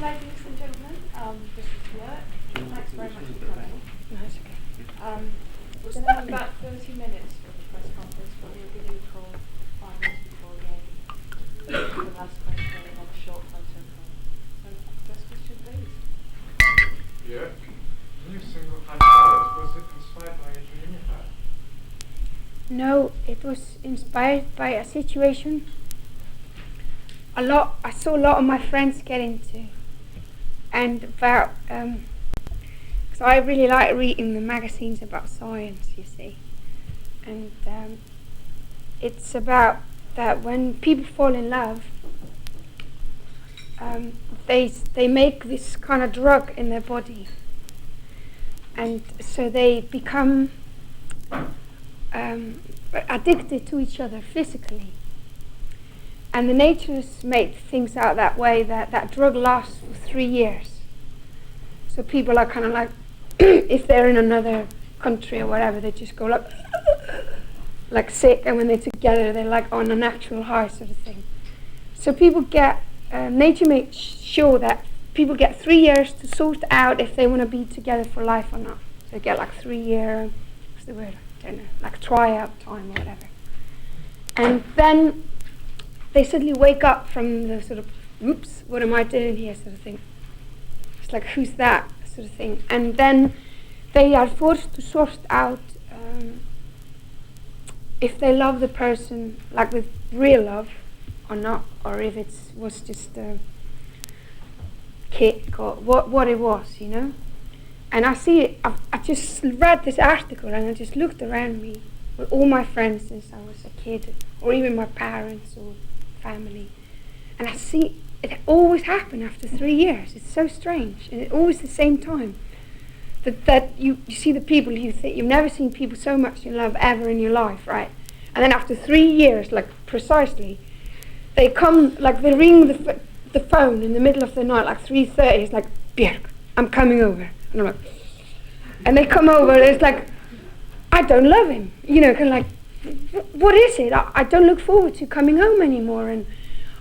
ladies and gentlemen, this is Björk. Thanks very much for coming. No, it's okay. We're going to have about 30 minutes for the press conference, but we'll give you a call 5 minutes before the end. The last question and then a short photo call. So, first question, please. Björk, new single Hyperballad, was it inspired by a dream you had? No, it was inspired by a situation I saw a lot of my friends get into, and about because I really like reading the magazines about science, you see, and it's about that when people fall in love, they make this kind of drug in their body, and so they become addicted to each other physically. And the naturists made things out that way, that drug lasts for 3 years. So people are kind of like, if they're in another country or whatever, they just go like sick, and when they're together, they're like on a natural high sort of thing. So people get, nature makes sure that people get 3 years to sort out if they want to be together for life or not. So they get like 3 year, what's the word, I don't know, like tryout time or whatever. And then they suddenly wake up from the sort of, oops, what am I doing here sort of thing. It's like, who's that sort of thing. And then they are forced to sort out if they love the person, like with real love or not, or if it was just a kick or what it was, you know. And I see it, I just read this article and I just looked around me with all my friends since I was a kid, or even my parents or family, and I see it always happen after 3 years. It's so strange, and it's always the same time that you see the people you think you've never seen people so much in love ever in your life, right? And then after 3 years, like precisely, they come, like they ring the phone in the middle of the night, like 3:30. It's like, Björk, I'm coming over, and I'm like, and they come over, and it's like, I don't love him, you know, kind of like, what is it? I don't look forward to coming home anymore, and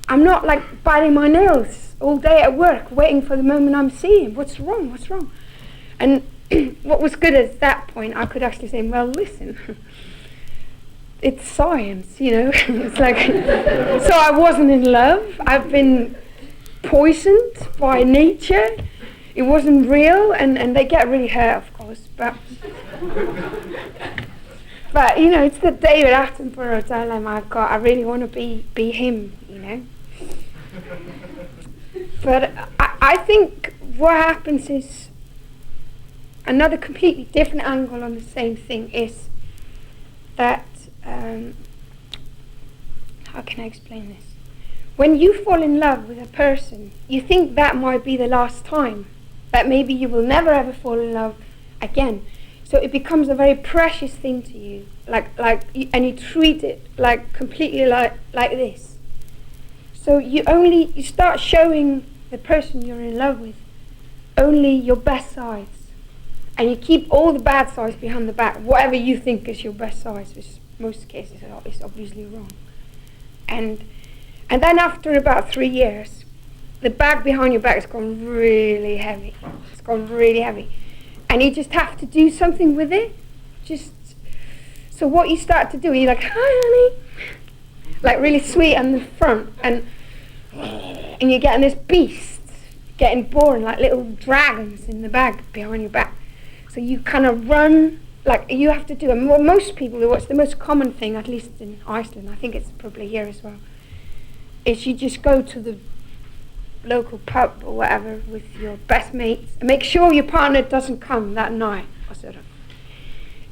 I'm not like biting my nails all day at work waiting for the moment I'm seeing. What's wrong? And what was good at that point, I could actually say, well, listen, it's science, you know. It's like, so I wasn't in love. I've been poisoned by nature. It wasn't real, and they get really hurt, of course, but you know, it's the David Attenborough dilemma I've got. I really want to be him, you know. But I think what happens is another completely different angle on the same thing is that, how can I explain this? When you fall in love with a person, you think that might be the last time, that maybe you will never ever fall in love again. So it becomes a very precious thing to you, and you treat it like completely like this. So you start showing the person you're in love with only your best sides, and you keep all the bad sides behind the back, whatever you think is your best sides, which most cases is obviously wrong. And then after about 3 years, the bag behind your back has gone really heavy. It's gone really heavy. And you just have to do something with it. So what you start to do, you're like, hi honey, like really sweet on the front, and you're getting this beast getting born, like little dragons in the bag behind your back. So you kind of run, like you have to do, and what most people do, what's the most common thing, at least in Iceland, I think it's probably here as well, is you just go to the local pub or whatever with your best mates and make sure your partner doesn't come that night or sort of,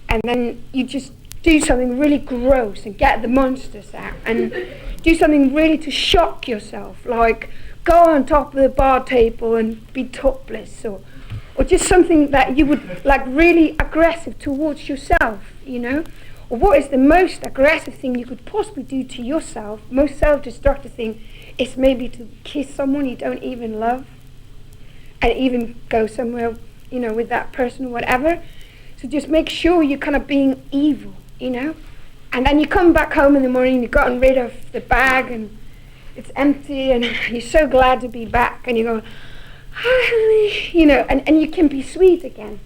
and then you just do something really gross and get the monsters out and do something really to shock yourself, like go on top of the bar table and be topless, or just something that you would like really aggressive towards yourself, you know. Or what is the most aggressive thing you could possibly do to yourself, most self-destructive thing, is maybe to kiss someone you don't even love and even go somewhere, you know, with that person or whatever. So just make sure you're kind of being evil, you know. And then you come back home in the morning, you've gotten rid of the bag and it's empty and you're so glad to be back, and you go, hi honey, and you can be sweet again.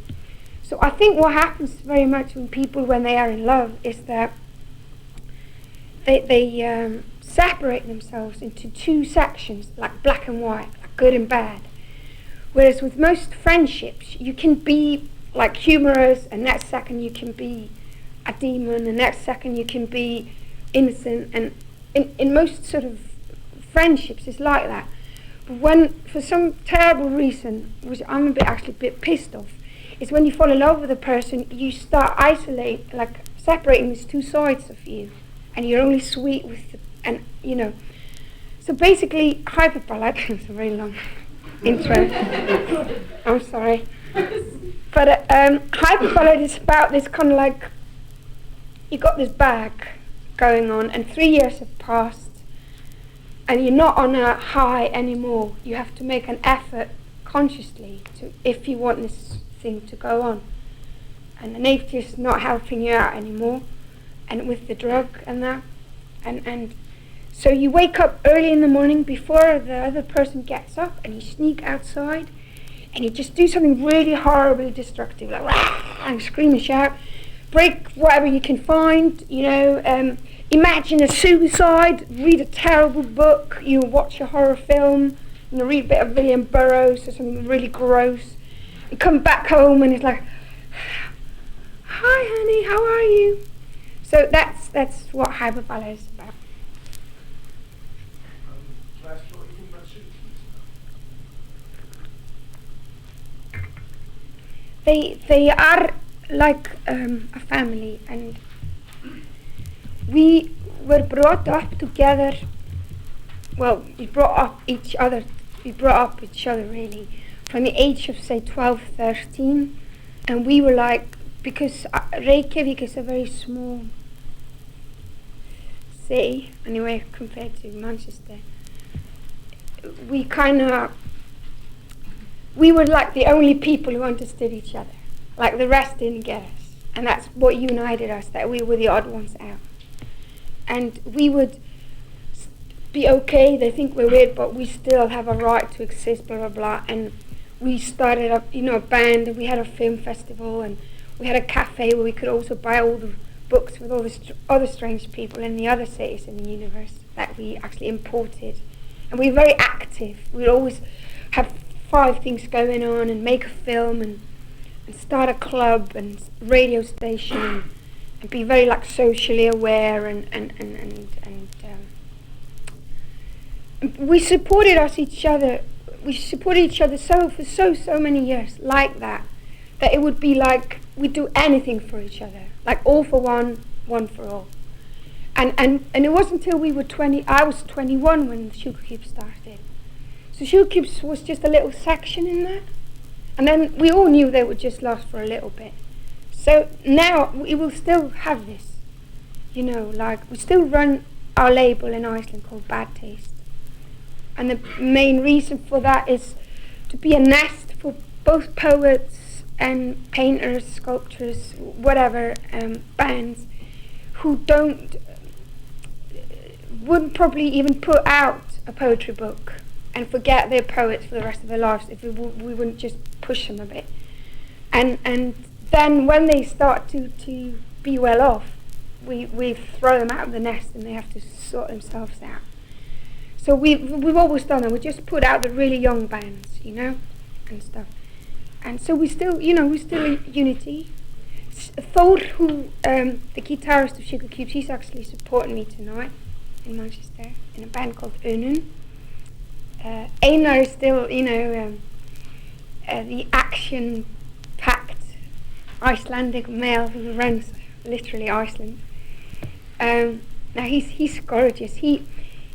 So I think what happens very much when people, when they are in love, is that they separate themselves into two sections, like black and white, like good and bad. Whereas with most friendships, you can be like humorous, and next second you can be a demon, and next second you can be innocent. And in most sort of friendships, it's like that. But when, for some terrible reason, which I'm actually a bit pissed off, is when you fall in love with a person, you start separating these two sides of you, and you're only sweet with So basically, Hyperballad, it's a very long intro, I'm sorry. But Hyperballad is about this kind of like, you got this bag going on, and 3 years have passed, and you're not on a high anymore. You have to make an effort consciously if you want this thing to go on. And the nature's not helping you out anymore, and with the drug and that. And so you wake up early in the morning before the other person gets up, and you sneak outside, and you just do something really horribly destructive, like rah, and scream and shout, break whatever you can find, imagine a suicide, read a terrible book, watch a horror film, read a bit of William Burroughs or something really gross, and come back home and it's like, hi honey, how are you? So that's what Hyperballad is about. They are like a family, and we were brought up together. Well, we brought up each other really from the age of say 12, 13, and we were like, because Reykjavik is a very small city anyway compared to Manchester. We were like the only people who understood each other. Like the rest didn't get us. And that's what united us, that we were the odd ones out. And we would be okay, they think we're weird, but we still have a right to exist, blah, blah, blah. And we started up, a band, and we had a film festival, and we had a cafe where we could also buy all the books with all the other strange people in the other cities in the universe that we actually imported. And we were very active. We'd always have 5 things going on, and make a film, and start a club and radio station, and be very like socially aware, and we supported each other. We supported each other for so many years, like that it would be like we'd do anything for each other, like all for one, one for all. And it wasn't until we were 20. I was 21 when the Sugar Cubes started. So Sugar Cubes was just a little section in that. And then we all knew they would just last for a little bit. So now we will still have this. We still run our label in Iceland called Bad Taste. And the main reason for that is to be a nest for both poets and painters, sculptors, whatever, bands who wouldn't probably even put out a poetry book and forget they're poets for the rest of their lives if we wouldn't just push them a bit. And then when they start to be well off, we throw them out of the nest and they have to sort themselves out. So we've always done that. We just put out the really young bands, and stuff. And so we still, we're still in unity. Thor, who the guitarist of Sugar Cubes, he's actually supporting me tonight in Manchester in a band called Unun. Einar is still, the action-packed Icelandic male who runs literally Iceland. Now he's gorgeous.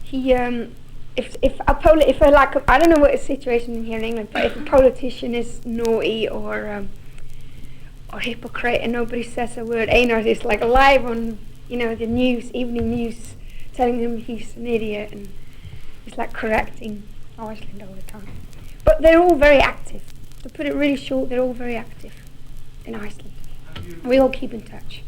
If I don't know what the situation here in England, but if a politician is naughty or hypocrite and nobody says a word, Einar is like live on the news, evening news, telling him he's an idiot, and he's like correcting Iceland all the time. But they're all very active. To put it really short, they're all very active in Iceland. We all keep in touch.